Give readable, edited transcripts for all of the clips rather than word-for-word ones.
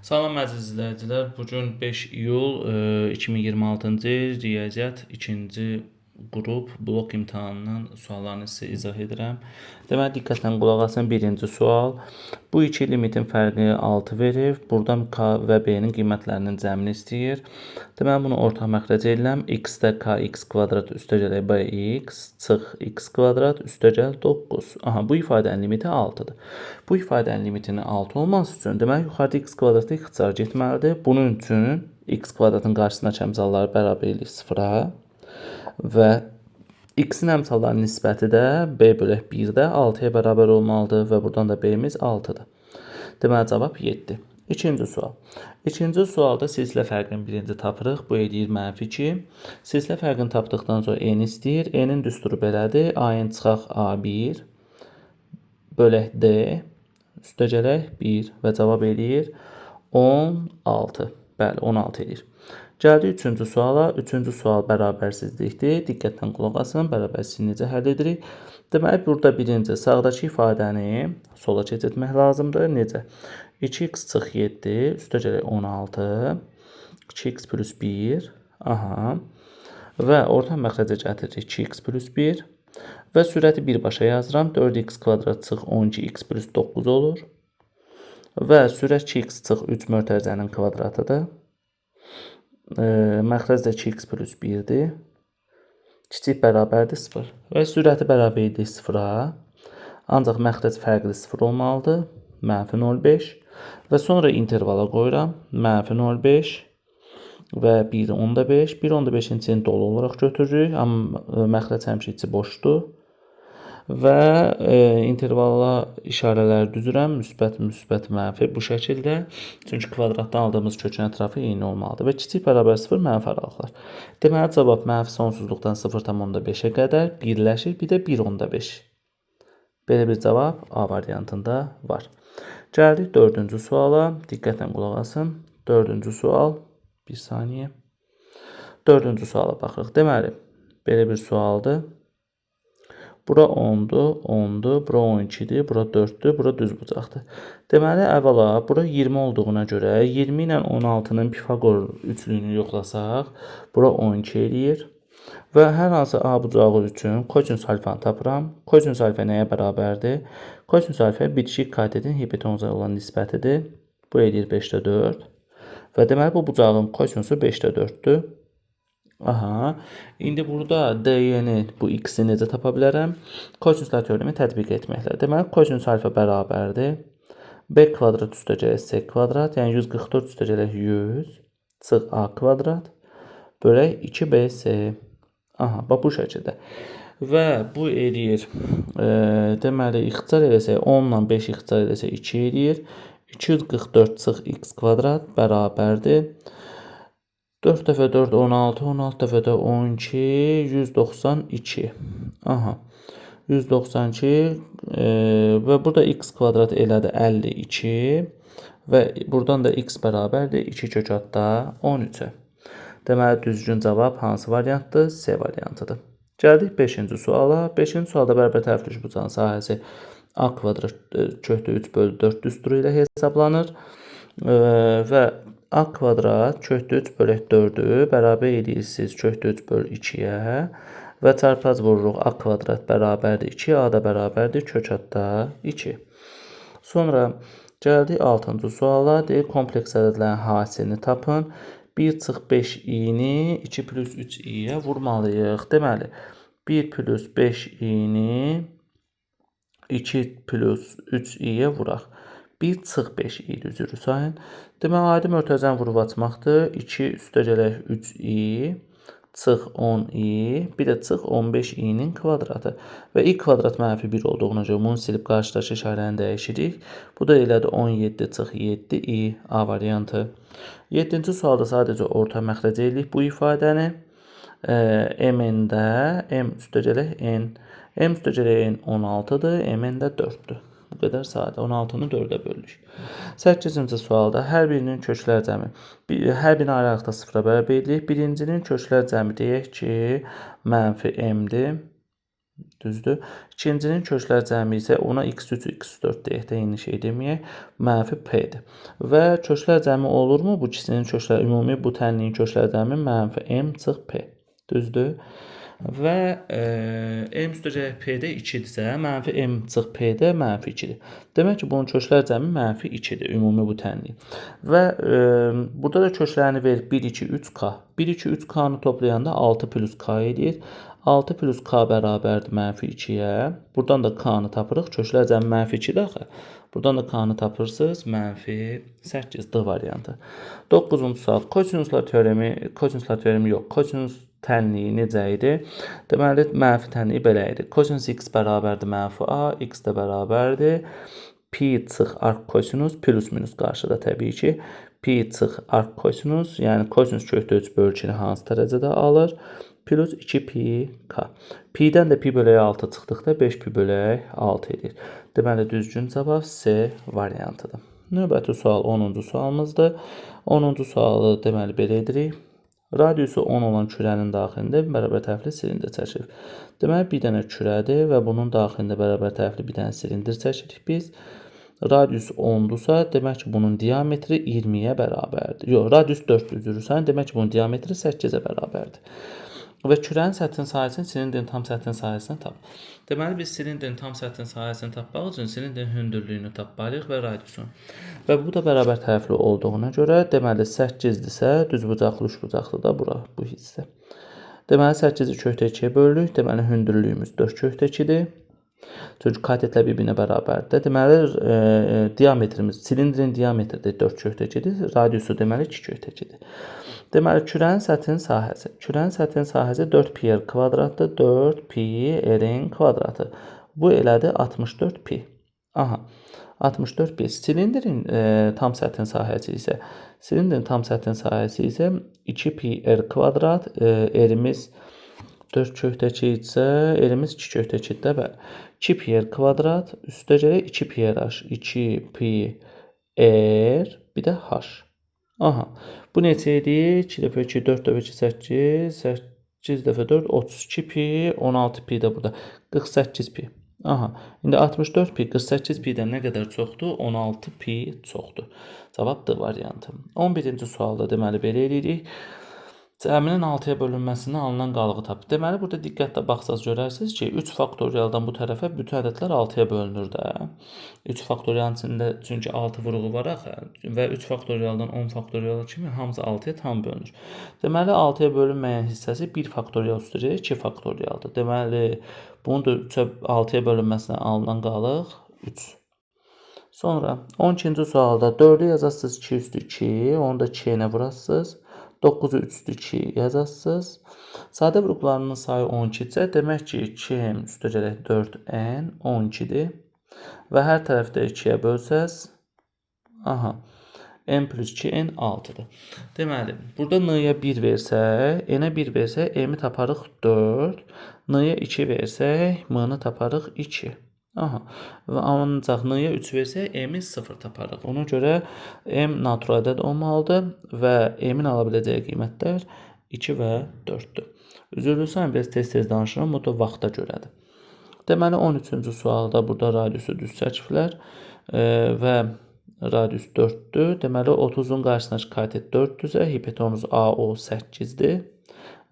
Salam əziz izləyicilər. Bu gün 5 iyul 2026-cı il riyaziyyat 2-ci qrup blok imtahanının suallarını sizə izah edirəm. Deməli, diqqətlə qulaq asın. Birinci sual. Bu iki limitin fərqi 6 verir. Buradan k və b-nin qiymətlərinin cəmini istəyir. Deməli, bunu orta məxrəc edirəm. X-də kx kvadrat üstəgəl bx çıx x kvadrat üstəgəl 9. Aha, bu ifadənin limiti 6-dır. Bu ifadənin limitinin 6 olması üçün deməli, yuxarıda x kvadratı ixtisar getməlidir. Bunun üçün x kvadratın qarşısına əmsalları bərabər eləyir 0-a. Və x-in əmsallarının nisbəti də b bölək 1-də 6-ya bərabər olmalıdır və buradan da b-miz 6-dır. Deməli, cavab 7. İkinci sual. İkinci sualda silsilə fərqinin birinci tapırıq. Bu eləyir -2. Silsilə fərqini tapdıqdan sonra n istəyir. N-in düsturu belədir. A-ın çıxaq A1 bölək D üstəgələk 1 və cavab eləyir 16. Bəli, 16 eləyir. Gəldik üçüncü suala. Üçüncü sual bərabərsizlikdir. Diqqətlə qulaq asın. Bərabərsizliyi necə həll edirik? Deməli, burada birinci sağdakı ifadəni sola keçirtmək lazımdır. Necə? 2x çıx 7 üstəgələk 16 2x plus 1 aha və orta məxrəcə gətiririk 2x plus 1 və sürəti birbaşa yazıram. 4x kvadrat çıx 12x plus 9 olur. Və sürət 2x çıx 3 mötərizənin kvadratıdır. Məxrəc də 2x plus 1-dir. Kiçik bərabərdir 0. Və sürəti bərabərdir 0-a. Ancaq məxrəc fərqli 0 olmalıdır. -0,5. Və sonra intervala qoyuram. -0,5 və 1,5. 1,5-in içini dolu olaraq götürürük. Amma məxrəc həmişə içi boşdur. Və intervalla işarələri düzürəm. Müsbət, müsbət, mənfi bu şəkildə. Çünki kvadratdan aldığımız kökün ətrafı eyni olmalıdır. Və kiçik bərabər 0 mənfi aralıqlar. Deməli, cavab mənfi sonsuzluqdan 0,5-ə qədər birləşir. Bir də 1,5. Belə bir cavab A variantında var. Gəldik dördüncü suala. Diqqətlə qulaq asın. Dördüncü sual. Bir saniyə. Dördüncü suala baxırıq. Deməli, belə bir sualdır. Bura 10'dur, 10'dur, bura 12'dir, bura 4'dür, bura düz bucaqdır. Deməli, əvvəla bura 20 olduğuna görə 20 ilə 16-nın Pifaqor üçlüyünü yoxlasaq, bura 12 eləyir. Və hər hansı A bucağı üçün kosinus alfanı tapıram. Kosinus alfa nəyə bərabərdir? Kosinus alfa bitişik katetin hipotenuza olan nisbətidir. Bu eləyir 5'də 4. Və deməli, bu bucağın kosinusu 5'də 4'dür. Aha. İndi burada d-ni, bu x-i necə tapa bilərəm? Kosinuslar teoremi tətbiq etməklə. Deməli, kosinus alfa bərabərdir. B kvadrat üstəgələk c kvadrat, yəni 144 üstəgələk 100 çıx a kvadrat bölək 2bc. Aha, bax bu şəkildə. Və bu eləyir, deməli, ixtisar eləsək 10 ilə 5 ixtisar eləsək 2 eləyir. 244 çıx x kvadrat bərabərdir. 4 dəfə 4, 16, 16 dəfə də 12, 192. Aha, 192 və burada x kvadrat elədi 52 və buradan da x bərabərdir 2 kök altda 13-ə. Deməli, düzgün cavab hansı variantdır? C variantıdır. Gəldik 5-ci suala. 5-ci sualda bərabər tərəfli üçbucağın sahəsi a kvadrat kökdə 3 bölü 4 düsturu ilə hesablanır və a kvadrat kökdə 3 bölək 4'ü bərabər edirsiniz kökdə 3 bölü 2-yə və çarpaz vururuq a kvadrat bərabərdir 2, a da bərabərdir kök altda 2. Sonra gəldik 6-cı suala. Deyir, kompleks ədədlərin hasilini tapın. 1 çıx 5 i-ni 2 plus 3 i-yə vurmalıyıq. Deməli, 1 plus 5 i-ni 2 plus 3 i-yə vuraq. 1 çıx 5 i üzrü sayın. Deməli, adi mötərizəni vurub açmaqdır. 2 üstəgələk 3 i çıx 10 i, bir də çıx 15 i-nin kvadratı. Və i kvadrat mənfi 1 olduğuna görə bunu silib qarşıdakı işarəni dəyişirik. Bu da elədi 17 çıx 7 i A variantı. 7-ci sualda sadəcə orta məxrəc elədik bu ifadəni. M-də m üstəgələk n. M üstəgələk n 16-dır, m-n də 4'dür. Bu qədər sadə. 16-nı 4'ə bölürük. 8-ci sualda hər birinin köklər cəmi. Hər birini ayrı-ayrılıqda sıfıra bərabər edirik. Birincinin köklər cəmi deyək ki, -m-dir. Düzdür? İkincinin köklər cəmi isə ona x3, x4 deyək də, eyni şey deməyək, mənfi p-dir. Və köklər cəmi olurmu? Bu ikisinin kökləri ümumi, bu tənliyin köklər cəmi mənfi m çıx p. Düzdür? Və m üstəgələk p-də 2-dirsə, mənfi m çıx p-də mənfi 2-dir. Demək ki, bunun köklər cəmi mənfi 2-dir, ümumi bu tənliyin. Və burada da köklərini verir 1, 2, 3k. 1, 2, 3k-nı toplayanda 6 plus k edir. 6 plus k bərabərdir mənfi 2-yə. Buradan da k-nı tapırıq. Köklər cəmi mənfi 2-dir axı. Buradan da k-nı tapırsınız. Mənfi 8 D variantı. 9-cu sual. Kosinuslar teoremi yox. Kosinus tənliyi necə idi? Deməli, mənfi tənliyi belə idi. Kosinus x bərabərdir mənfi a, x də bərabərdir pi çıx arq kosinus plus minus qarşıda təbii ki. Pi çıx arq kosinus, yəni kosinus kökdə 3 bölgünü hansı dərəcədə alır? Plus 2 pi k. Pi-dən də pi bölək 6 çıxdıqda 5 pi bölək 6 edir. Deməli, düzgün cavab C variantıdır. Növbəti sual 10-cu sualımızdır. 10-cu sualı deməli belə edirik. Radiusu 10 olan kürənin daxilində bərabər tərəfli silindr çəkilir. Deməli, bir dənə kürədir və bunun daxilində bərabər tərəfli bir dənə silindr çəkirik biz. Radius 10-dursa, demək ki, bunun diametri 20-yə bərabərdir. Yox, radius 4 üzrürsən, demək ki, bunun diametri 8-ə bərabərdir. Və kürənin səthinin sahəsini silindrin tam səthinin sahəsindən tap. Deməli, biz silindrin tam səthinin sahəsini tapmaq üçün silindrin hündürlüyünü tapmalıyıq və radiusunu. Və bu da bərabər tərəfli olduğuna görə, deməli, 8-dirsə, düzbucaqlı, üçbucaqlı da bura, bu hissə. Deməli, 8-i kökdə 2-yə bölürük. Deməli, hündürlüyümüz 4 kökdə 2-dir. Çünki katetlər bir-birinə bərabərdir. Deməli, diametrimiz, silindrin diametri də 4 kökdə 2-dir. Radiusu deməli 2 kökdə 2-dir. Deməli, kürənin səthinin sahəsi. Kürənin səthinin sahəsi 4 pi r kvadratdır. 4 pi r-in kvadratı. Bu elədir 64 pi. Aha. 64 pi. Silindrin tam səthinin sahəsi isə 2 pi r kvadrat. R-imiz 4 kökdə 2 isə r-imiz 2 kökdə 2-də bəli. 2 pi r kvadrat üstə gələk 2 pi r h. 2 pi r bir də h. Aha. Bu neçə edir? 2 dəfə 2, 4 dəfə 2, 8, 8 dəfə 4, 32 pi, 16 pi də burada. 48 pi. Aha. İndi 64 pi 48 pi-dən nə qədər çoxdur? 16 pi çoxdur. Cavab D variantı. 11-ci sualda deməli belə edirik. Cəminin 6-ya bölünməsindən alınan qalığı tap. Deməli, burada diqqətlə baxsaz görərsiniz ki, 3 faktorialdan bu tərəfə bütün ədədlər 6-ya bölünür də. 3 faktorialın içində çünki 6 vuruğu var axı və 3 faktorialdan 10 faktorial kimi hamısı 6-ya tam bölünür. Deməli, 6-ya bölünməyən hissəsi 1 faktorial üstə 2 faktorialdır. Deməli, bunun da 6-ya bölünməsindən alınan qalıq 3. Sonra 12-ci sualda 4-ü yazarsınız 2 üstü 2, onu da 2-yə vurasınız. 9-u 3 üstü 2 yazarsınız. Sadə vuruqlarının sayı 12-dir. Demək ki, 2n üstə gələk 4n 12-dir. Və hər tərəfdə 2-yə bölsəz, aha, n plus 2n 6-dır. Deməli, burada n-yə 1 versək, n-ə 1 versək, m-i taparıq 4. N-yə 2 versək, m-ni taparıq 2. Aha. Və ancaq n-yə 3 versək, m-i 0 taparıq. Ona görə m natural ədəd olmalıdır və m-in ala biləcəyi qiymətlər 2 və 4-dür. Üzrlüysən, biraz tez-tez danışıram, bu da vaxta görədir. Deməli, 13-cü sualda burada radiusu düz çəkiblər və radius 4-dür. Deməli, 30-un qarşısındakı katet 4-dürsə, hipotenuz AO 8-dir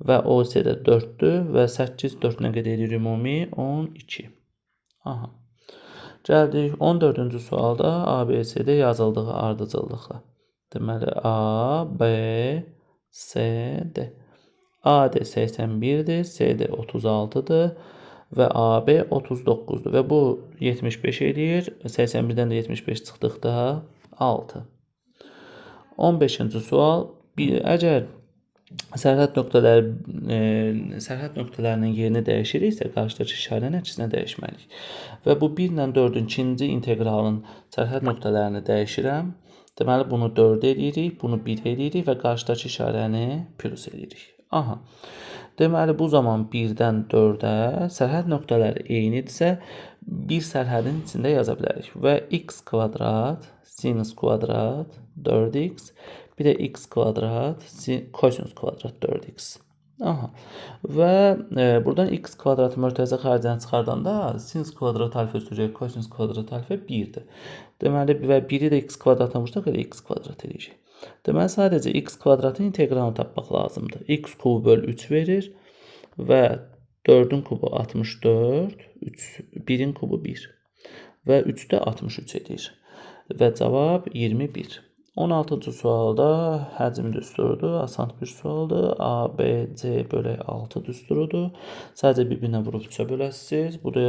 və OC də 4-dür və 8, 4 nə qədər edir ümumi? 12. Aha. Gəldik 14-cü sualda ABC-də yazıldığı ardıcıllıqla. Deməli, A, B, C, D. AD 81-dir, CD 36-dır və AB 39-dur. Və bu 75 edir. 81-dən də 75 çıxdıqda 6. 15-ci sual. Əgər sərhəd nöqtələrinin yerini dəyişiriksə, qarşıdakı işarənin əksinə dəyişməliyik. Və bu 1 ilə 4-ün ikinci inteqralın sərhəd nöqtələrini dəyişirəm. Deməli, bunu 4 edirik, bunu 1 edirik və qarşıdakı işarəni plus edirik. Aha. Deməli, bu zaman 1-dən 4-ə sərhəd nöqtələri eynidirsə, bir sərhədin içində yaza bilərik. Və x kvadrat, sinus kvadrat, 4x, bir də x kvadrat, kosinus kvadrat 4x. Aha. Və buradan x kvadrat mörtəzə xərcini çıxardanda sinus kvadrat alfa üstə kosinus kvadrat alfa 1-dir. Deməli və 1-i də x kvadratına vursaq elə x kvadrat eləyəcək. Deməli sadəcə x kvadratın inteqralını tapmaq lazımdır. X kubu böl 3 verir və 4-ün kubu 64, 1-in kubu 1 və 3 də 63 edir. Və cavab 21. 16-cı sualda həcm düsturudur. Asan bir sualdır. A, B, C bölək 6 düsturudur. Sadəcə bir-birinə vurub 3-ə böləsiniz. Bu da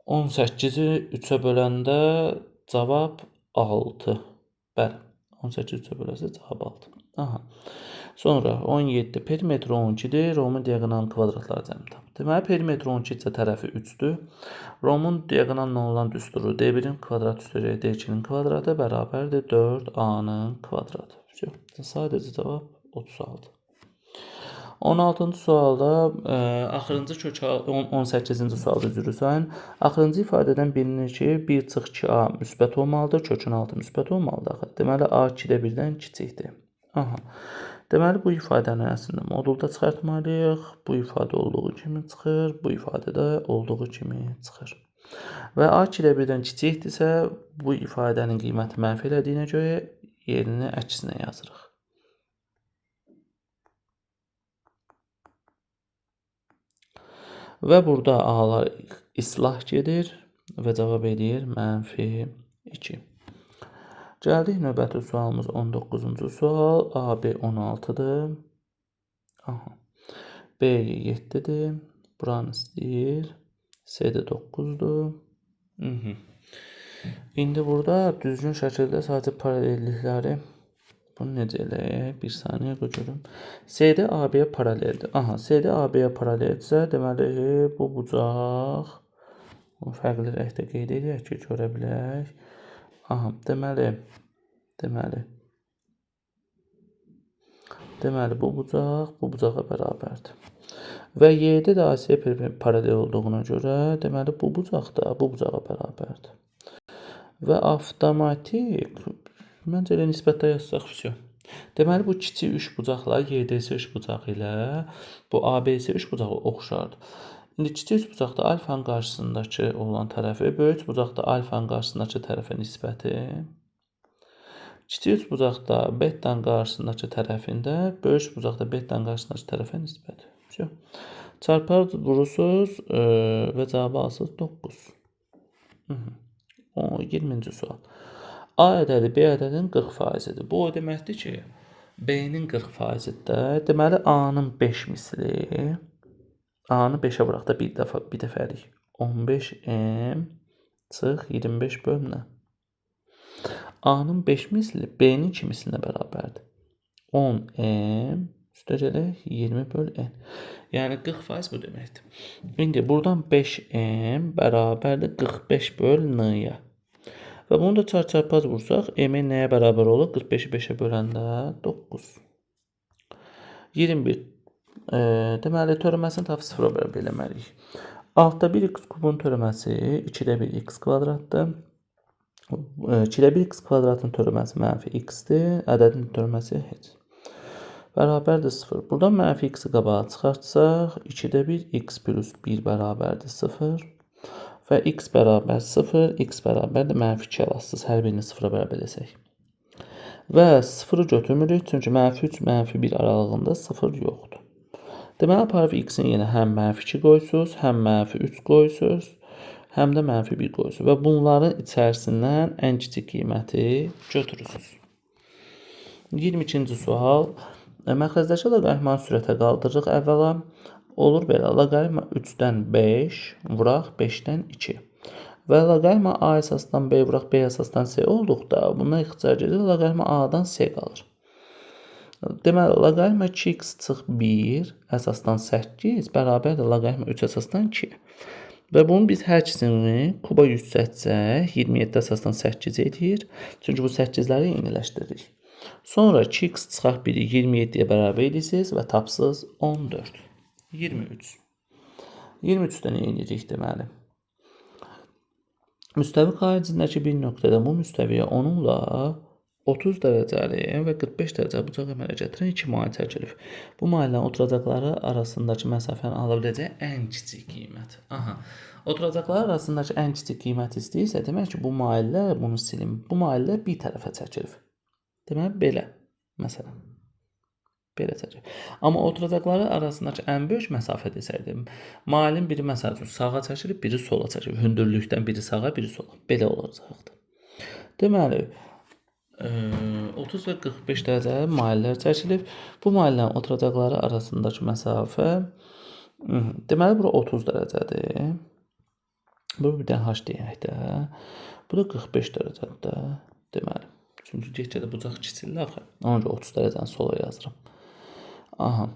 18-i 3-ə böləndə cavab 6. Bəli. 18 3-ə bölərsiniz cavab 6. Aha. Sonra 17 perimetr 12-dir. Romun diaqonal kvadratları cəmi tapın. Deməli perimetr 12 isə tərəfi 3-dür. Romun diaqonalına olan düsturu D1-in kvadratı üstə D2-nin kvadratı bərabərdir 4A-nın kvadratı. Sadəcə cavab 36. 16-cı sualda axırıncı kök 18-ci sualda üzrüsən. Axırıncı ifadədən bilinir ki, 1-2A müsbət olmalıdır, kökün altı müsbət olmalıdır. Deməli A 2-də 1-dən kiçikdir. Aha. Deməli bu ifadəni əslində modulda çıxartmalıyıq. Bu ifadə olduğu kimi çıxır, bu ifadə də olduğu kimi çıxır. Və A 2-də 1-dən kiçikdirsə, bu ifadənin qiyməti mənfi elədiyinə görə yerini əksinə yazırıq. Və burada A-lar islah gedir və cavab edir -2. Gəldik növbəti sualımız 19-cu sual. A, B 16-dır. Aha. B 7-dir. Buranı istəyir. C də 9-dur. İndi burada düzgün şəkildə sadəcə paralellikləri bunu necə eləyək? Bir saniyə görürüm. CD AB-yə paraleldir. Aha, CD AB-yə paraleldirsə, deməli bu bucaq fərqli rəngdə qeyd edək ki, görə bilək. Aha, deməli bu bucağa bərabərdir. Və Y-də də AC-yə paralel olduğuna görə, deməli bu bucaq da bu bucağa bərabərdir. Və avtomatik məncə elə nisbətdə yazsaq vəsə. Deməli bu kiçik üç bucaqla YDS üç bucağı ilə bu ABC üç bucağı oxşardır. İndi kiçik üç bucaqda alfanın qarşısındakı olan tərəfi, böyük üç bucaqda alfanın qarşısındakı tərəfə nisbəti, kiçik üç bucaqda betanın qarşısındakı tərəfində, böyük üç bucaqda betanın qarşısındakı tərəfə nisbəti. Çarpar vurursunuz və cavabı alsınız 9. 20-ci sual. A ədədi B ədədinin 40%-dir. Bu o deməkdir ki, B-nin 40%-dir. Deməli A-nın 5 misli, A-nı 5-ə vuraq da bir dəfəlik. 15M çıx 25 böl nə? A-nın 5 misli B-nin 2 mislinə bərabərdir. 10M üstə gələk 20 böl N. Yəni 40% bu deməkdir. İndi buradan 5M bərabərdir 45 böl N-yə. Və bunu da çarpaz vursaq, M-in nəyə bərabər olur? 45-i 5-ə böləndə 9. 21. Deməli, törəməsini tapıb 0-a bərabər eləməliyik. Altda 1x kubun törəməsi 2-də 1x kvadratdır. 2-də 1x kvadratın törəməsi -x-dir. Ədədin törəməsi heç. Bərabərdir 0. Buradan -x-i qabağa çıxartsaq, 2-də 1x plus 1 bərabərdir 0. Və x bərabər 0, x bərabərdir -2 alasınız. Hər birini 0-a bərabər eləsək. Və 0-ı götürmürük, çünki -3, -1 aralığında 0 yoxdur. Deməli, aparıb x-in yenə həm -2 qoysunuz, həm -3 qoysunuz, həm də -1 qoysunuz. Və bunların içərisindən ən kiçik qiyməti götürürsünüz. 22-ci sual. Məxrəzdəki loqaritmanı sürətə qaldırırıq əvvəla. Olur belə, loqaritma 3-dən 5 vuraq 5-dən 2. Və loqaritma A əsasdan B vuraq B əsasdan C olduqda, bundan ixtisar gedir, loqaritma A-dan C qalır. Deməli, loqaritma 2x çıx 1 əsasdan 8 bərabərdir loqaritma 3 əsasdan 2. Və bunu biz hər ikisini kuba 100 çəksək, 27 əsasdan 8 edir. Çünki bu 8-ləri eyniləşdiririk. Sonra 2x çıxaq 1-i 27-yə bərabər edirsiniz və tapsınız 14. 23. 23-dən eynilik deməli. Müstəvi xaricindəki bir nöqtədə bu müstəviyə onunla 30 dərəcəli və 45 dərəcəli bucaq əmələ gətirən iki mail çəkilir. Bu maillərin oturacaqları arasındakı məsafəni ala biləcək ən kiçik qiymət. Aha. Oturacaqlar arasındakı ən kiçik qiymət istəyirsə, demək ki, bu maillər, bunu silin. Bu maillər bir tərəfə çəkilir. Demək belə, məsələn. Belə çəkilir. Amma oturacaqları arasındakı ən böyük məsafə desəydim, mailin biri məsəl üçün sağa çəkilir, biri sola çəkilir. Hündürlükdən biri sağa, biri sola. Belə olacaqdı. Deməli, 30 və 45 dərəcəli maillər çəkilir. Bu maillərin oturacaqları arasındakı məsafə, deməli, bura 30 dərəcədir. Bu bir dənə h deyək də. Bu da 45 dərəcədir, deməli. Çünki getcədə bucaq kiçilir axı. Ona görə 30 dərəcəni sola yazıram. Aha.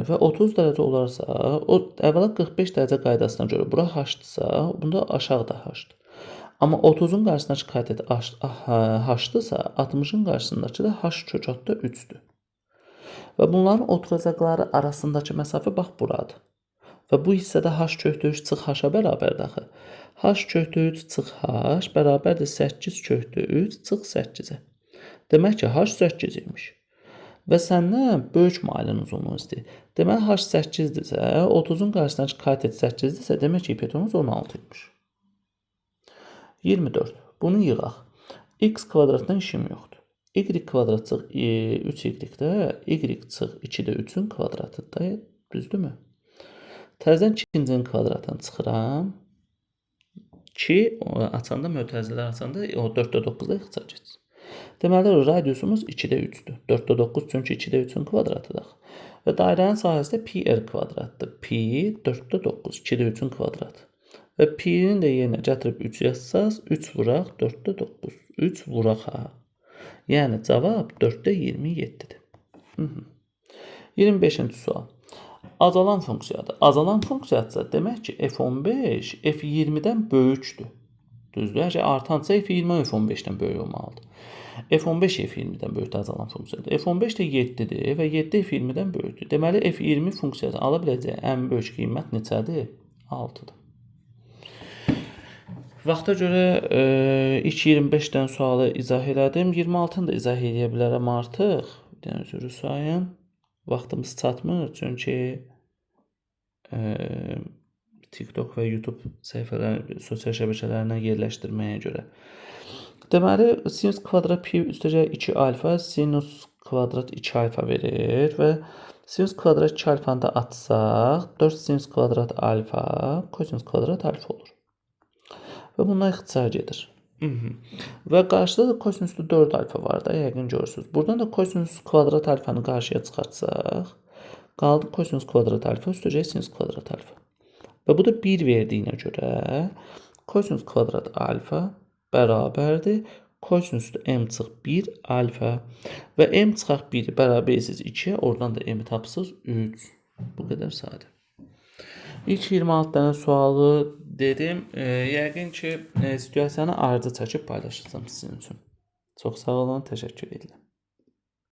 Və 30 dərəcə olarsa, əvvəla 45 dərəcə qaydasına görə bura h-dırsa, bunda aşağı da h-dır. Amma 30-un qarşısındakı katet h-dırsa, 60-ın qarşısındakı da h kökatda 3-dür. Və bunların oturacaqları arasındakı məsafə bax buradır. Və bu hissədə h kökdə 3 çıx h-a bərabərdir axı. h kökdə 3 çıx h bərabərdir 8 kökdə 3 çıx 8-ə. Demək ki, h 8 imiş. Və səndən böyük mailin uzunluğu istəyir. Deməli, h 8-dirsə, 30-un qarşısındakı katet 8-dirsə, demək ki, ipetomuz 16 imiş. 24. Bunu yığaq. X kvadratdan işim yoxdur. Y kvadrat çıx 3y-də, y çıx 2-də 3-ün kvadratıdır. Düzdürmü? Təzədən 2-cinin kvadratını çıxıram. 2, açanda, mötərizələr açanda, o 4-də 9-da ixtisar geçsin. Deməli, radiusumuz 2-də 3-dür. 4-də 9 çünki 2-də 3-ün kvadratıdır. Və dairənin sahəsi də pi r kvadratdır. Pi 4-də 9, 2-də 3-ün kvadratı. Və pi-nin də yerinə gətirib 3 yazsaz, 3 vuraq 4-də 9. 3 vuraq ha. Yəni cavab 4-də 27-dir. 25-ci sual. Azalan funksiyadır. Azalan funksiyadırsa demək ki, f15 f20-dən böyükdür. Düzdür? Əgər artansa f20 f15-dən böyük olmalıdır. f15 f20-dən böyükdür azalan funksiyadır. f15 də 7-dir və 7 f20-dən böyükdür. Deməli, f20 funksiyası ala biləcəyi ən böyük qiymət neçədir? 6-dır. Vaxta görə ilk 25-dən sualı izah elədim. 26-nı da izah edə bilərəm artıq. Bir dənə üzrü sayın. Vaxtımız çatmır. Çünki TikTok və YouTube səhifələri, sosial şəbəkələrindən yerləşdirməyə görə. Deməli, sinus kvadrat pi üstəcək 2 alfa, sinus kvadrat 2 alfa verir və sinus kvadrat 2 alfanı da atsaq, 4 sinus kvadrat alfa, kosinus kvadrat alfa olur. Və bundan ixtisar gedir. Və qarşıda da kosinüsü 4 alfa var da, yəqin görürsünüz. Buradan da kosinüs kvadrat alfanı qarşıya çıxartsaq, qaldı kosinus kvadrat alfa üstəcək sinus kvadrat alfa. Və bu da 1 verdiyinə görə kosinus kvadrat alfa bərabərdir kosinüs m çıx 1 alfa və m çıxaq 1 bərabərsiz 2, oradan da m tapsız 3. Bu qədər sadə. İlk 26 dənə sualı dedim. Yəqin ki, situasiyanı arıca çəkib paylaşacağım sizin üçün. Çox sağ olun, təşəkkür edirəm.